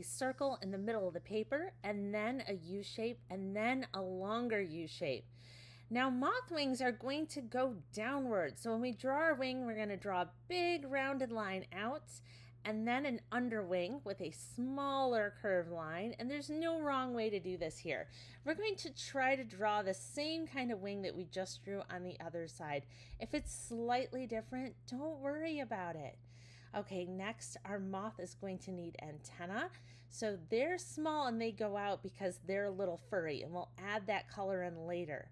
circle in the middle of the paper, and then a U shape, and then a longer U shape. Now moth wings are going to go downward. So when we draw our wing, we're going to draw a big rounded line out and then an underwing with a smaller curved line. And there's no wrong way to do this here. We're going to try to draw the same kind of wing that we just drew on the other side. If it's slightly different, don't worry about it. Okay, next our moth is going to need antenna. So they're small and they go out because they're a little furry, and we'll add that color in later.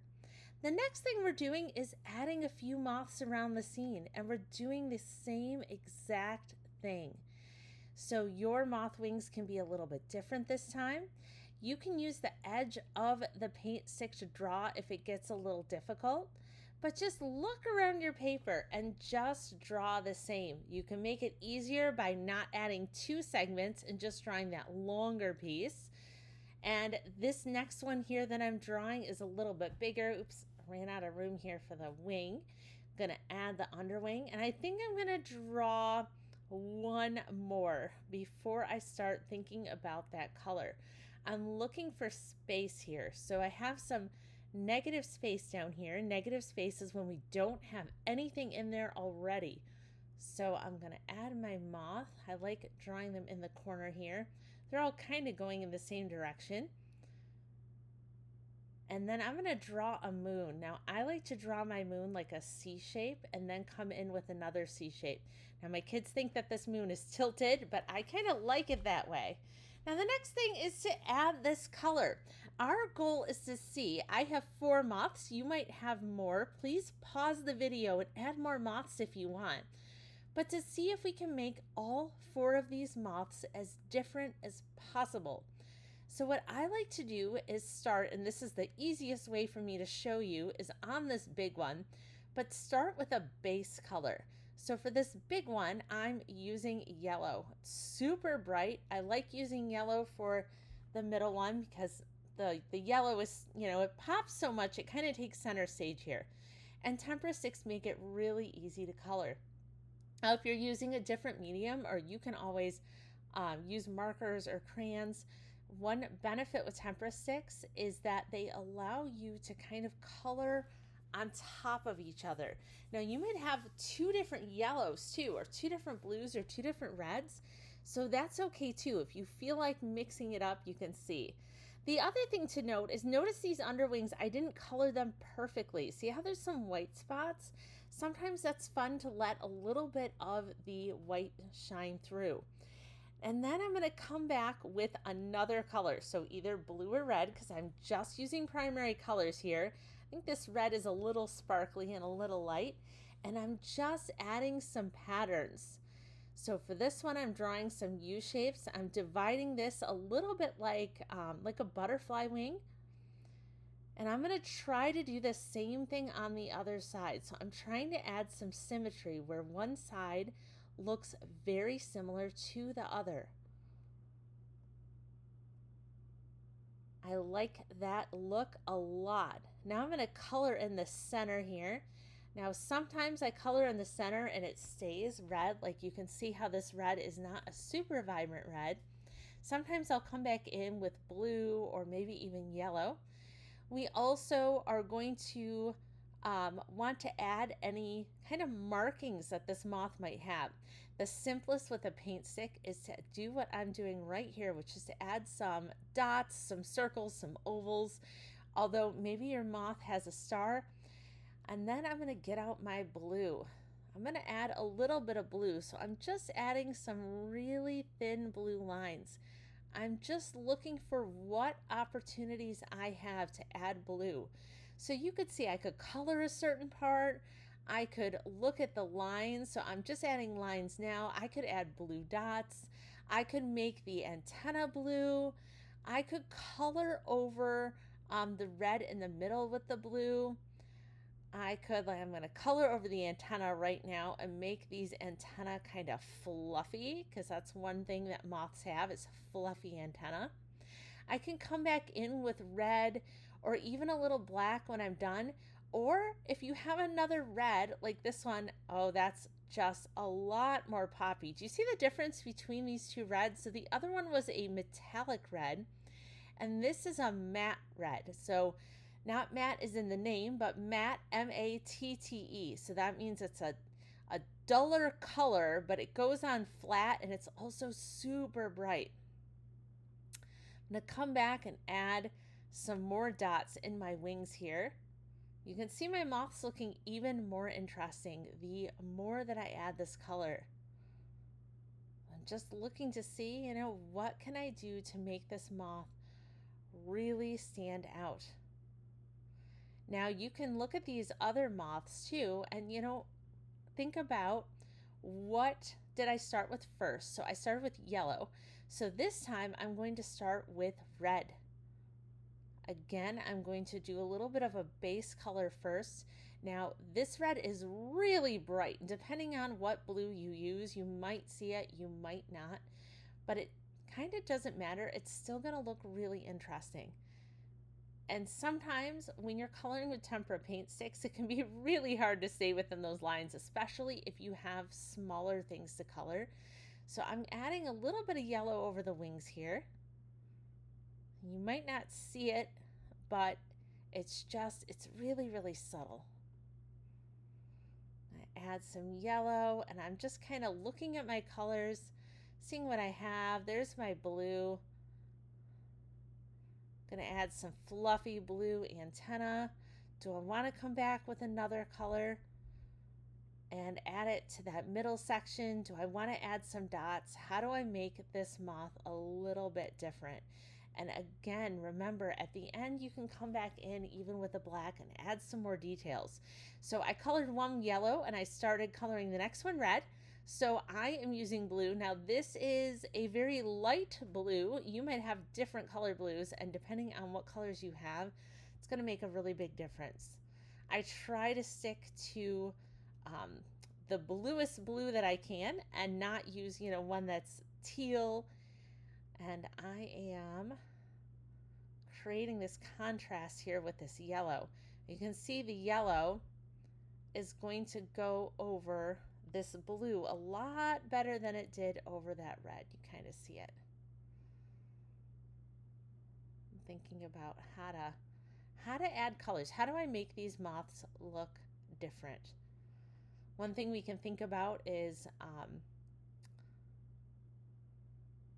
The next thing we're doing is adding a few moths around the scene, and we're doing the same exact thing. So your moth wings can be a little bit different this time. You can use the edge of the paint stick to draw if it gets a little difficult, but just look around your paper and just draw the same. You can make it easier by not adding two segments and just drawing that longer piece. And this next one here that I'm drawing is a little bit bigger. Oops, ran out of room here for the wing. I'm gonna add the underwing, and I think I'm gonna draw one more before I start thinking about that color. I'm looking for space here. So I have some negative space down here. Negative space is when we don't have anything in there already. So I'm gonna add my moth. I like drawing them in the corner here. They're all kind of going in the same direction. And then I'm going to draw a moon. Now I like to draw my moon like a C shape and then come in with another C shape. Now my kids think that this moon is tilted, but I kind of like it that way. Now the next thing is to add this color. Our goal is to see, I have 4 moths. You might have more. Please pause the video and add more moths if you want. But to see if we can make all 4 of these moths as different as possible. So what I like to do is start, and this is the easiest way for me to show you, is on this big one, but start with a base color. So for this big one, I'm using yellow. It's super bright. I like using yellow for the middle one because the yellow is, it pops so much, it kind of takes center stage here. And tempera sticks make it really easy to color. Now, if you're using a different medium, or you can always use markers or crayons. One benefit with tempera sticks is that they allow you to kind of color on top of each other. Now you might have 2 different yellows too, or 2 different blues, or 2 different reds. So that's okay too. If you feel like mixing it up, you can see. The other thing to note is notice these underwings, I didn't color them perfectly. See how there's some white spots? Sometimes that's fun to let a little bit of the white shine through. And then I'm going to come back with another color. So either blue or red, because I'm just using primary colors here. I think this red is a little sparkly and a little light. And I'm just adding some patterns. So for this one, I'm drawing some U shapes. I'm dividing this a little bit like a butterfly wing. And I'm going to try to do the same thing on the other side. So I'm trying to add some symmetry where one side looks very similar to the other. I like that look a lot. Now I'm going to color in the center here. Now sometimes I color in the center and it stays red. Like you can see how this red is not a super vibrant red. Sometimes I'll come back in with blue or maybe even yellow. We also are going to want to add any kind of markings that this moth might have. The simplest with a paint stick is to do what I'm doing right here, which is to add some dots, some circles, some ovals, although maybe your moth has a star. And then I'm going to get out my blue. I'm going to add a little bit of blue. So I'm just adding some really thin blue lines. I'm just looking for what opportunities I have to add blue. So you could see I could color a certain part. I could look at the lines. So I'm just adding lines now. I could add blue dots. I could make the antenna blue. I could color over the red in the middle with the blue. I'm going to color over the antenna right now and make these antenna kind of fluffy, because that's one thing that moths have is fluffy antenna. I can come back in with red or even a little black when I'm done. Or if you have another red like this one, oh, that's just a lot more poppy. Do you see the difference between these two reds? So the other one was a metallic red, and this is a matte red. So not matte is in the name, but matte, M-A-T-T-E. So that means it's a duller color, but it goes on flat, and it's also super bright. I'm going to come back and add some more dots in my wings here. You can see my moths looking even more interesting the more that I add this color. I'm just looking to see, what can I do to make this moth really stand out. Now you can look at these other moths too, and think about, what did I start with first? So I started with yellow. So this time I'm going to start with red. Again, I'm going to do a little bit of a base color first. Now, this red is really bright. Depending on what blue you use, you might see it, you might not, but it kind of doesn't matter. It's still going to look really interesting. And sometimes when you're coloring with tempera paint sticks, it can be really hard to stay within those lines, especially if you have smaller things to color. So I'm adding a little bit of yellow over the wings here. You might not see it, but it's really, really subtle. I add some yellow, and I'm just kind of looking at my colors, seeing what I have. There's my blue. I'm going to add some fluffy blue antenna. Do I want to come back with another color and add it to that middle section? Do I want to add some dots? How do I make this moth a little bit different? And again, remember, at the end, you can come back in even with the black and add some more details. So I colored one yellow, and I started coloring the next one red. So I am using blue. Now this is a very light blue. You might have different color blues, and depending on what colors you have, it's going to make a really big difference. I try to stick to the bluest blue that I can and not use, one that's teal. And I am creating this contrast here with this yellow. You can see the yellow is going to go over this blue a lot better than it did over that red. You kind of see it. I'm thinking about how to add colors. How do I make these moths look different? One thing we can think about is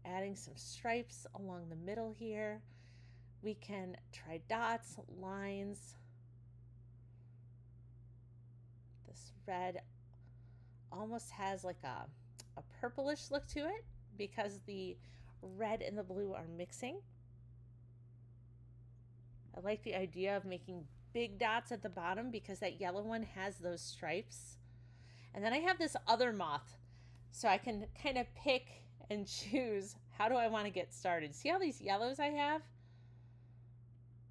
adding some stripes along the middle here. We can try dots, lines. This red almost has like a purplish look to it because the red and the blue are mixing. I like the idea of making big dots at the bottom because that yellow one has those stripes. And then I have this other moth, so I can kind of pick and choose how do I want to get started. See all these yellows I have?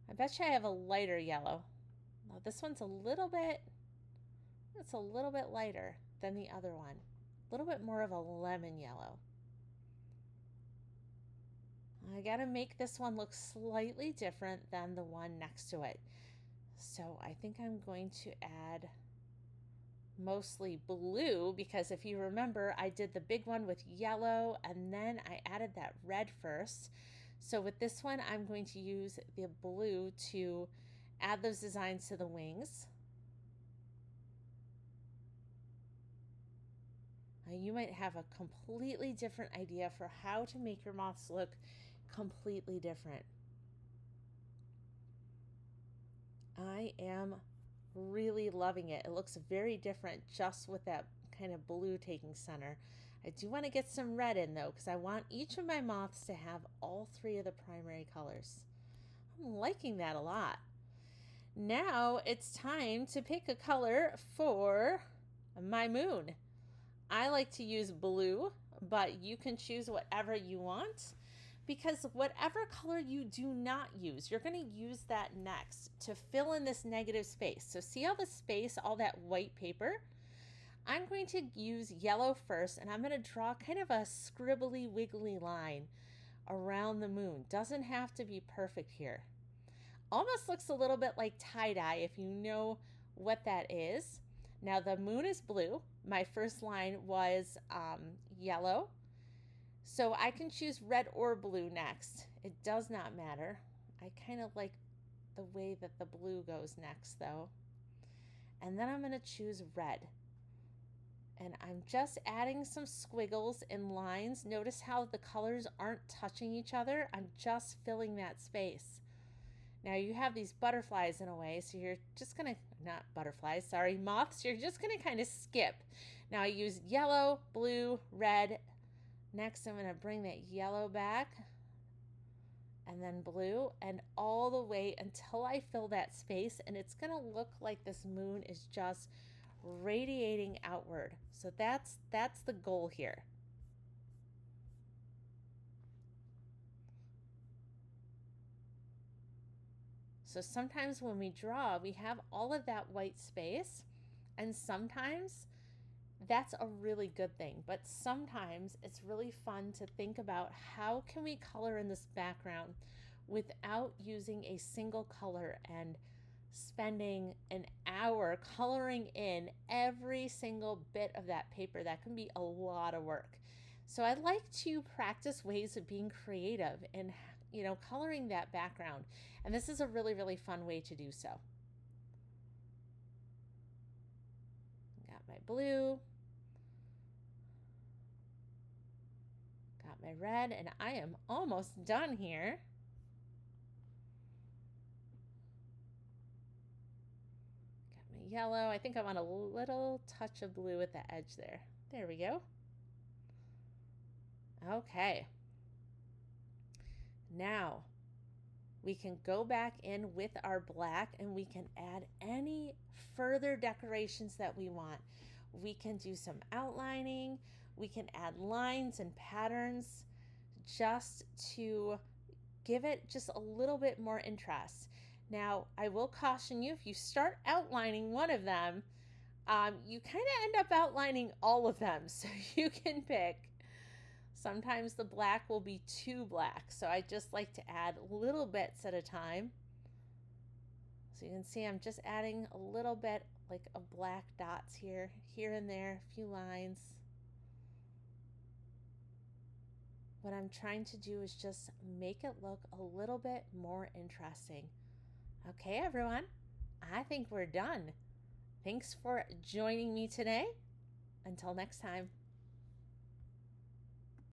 I bet you I have a lighter yellow. Now this one's a little bit lighter than the other one. A little bit more of a lemon yellow. I gotta make this one look slightly different than the one next to it. So I think I'm going to add mostly blue, because if you remember, I did the big one with yellow and then I added that red first. So with this one, I'm going to use the blue to add those designs to the wings. You might have a completely different idea for how to make your moths look completely different. I am really loving it. It looks very different just with that kind of blue taking center. I do want to get some red in though, because I want each of my moths to have all three of the primary colors. I'm liking that a lot. Now it's time to pick a color for my moon. I like to use blue, but you can choose whatever you want, because whatever color you do not use, you're going to use that next to fill in this negative space. So see all the space, all that white paper? I'm going to use yellow first, and I'm going to draw kind of a scribbly wiggly line around the moon. Doesn't have to be perfect here. Almost looks a little bit like tie-dye if you know what that is. Now the moon is blue. My first line was yellow. So I can choose red or blue next. It does not matter. I kind of like the way that the blue goes next though. And then I'm going to choose red. And I'm just adding some squiggles and lines. Notice how the colors aren't touching each other. I'm just filling that space. Now you have these butterflies in a way, so you're just gonna, not butterflies, sorry, moths, you're just gonna kind of skip. Now I use yellow, blue, red. Next I'm gonna bring that yellow back and then blue and all the way until I fill that space, and it's gonna look like this moon is just radiating outward. So that's the goal here. So sometimes when we draw, we have all of that white space, and sometimes that's a really good thing. But sometimes it's really fun to think about how can we color in this background without using a single color and spending an hour coloring in every single bit of that paper. That can be a lot of work. So I like to practice ways of being creative and coloring that background. And this is a really, really fun way to do so. Got my blue. Got my red, and I am almost done here. Got my yellow. I think I want a little touch of blue at the edge there. There we go. Okay. Now we can go back in with our black and we can add any further decorations that we want. We can do some outlining. We can add lines and patterns just to give it just a little bit more interest. Now, I will caution you, if you start outlining one of them, you kind of end up outlining all of them. So you can pick. Sometimes the black will be too black, so I just like to add little bits at a time. So you can see I'm just adding a little bit like of black dots here and there, a few lines. What I'm trying to do is just make it look a little bit more interesting. Okay, everyone, I think we're done. Thanks for joining me today. Until next time.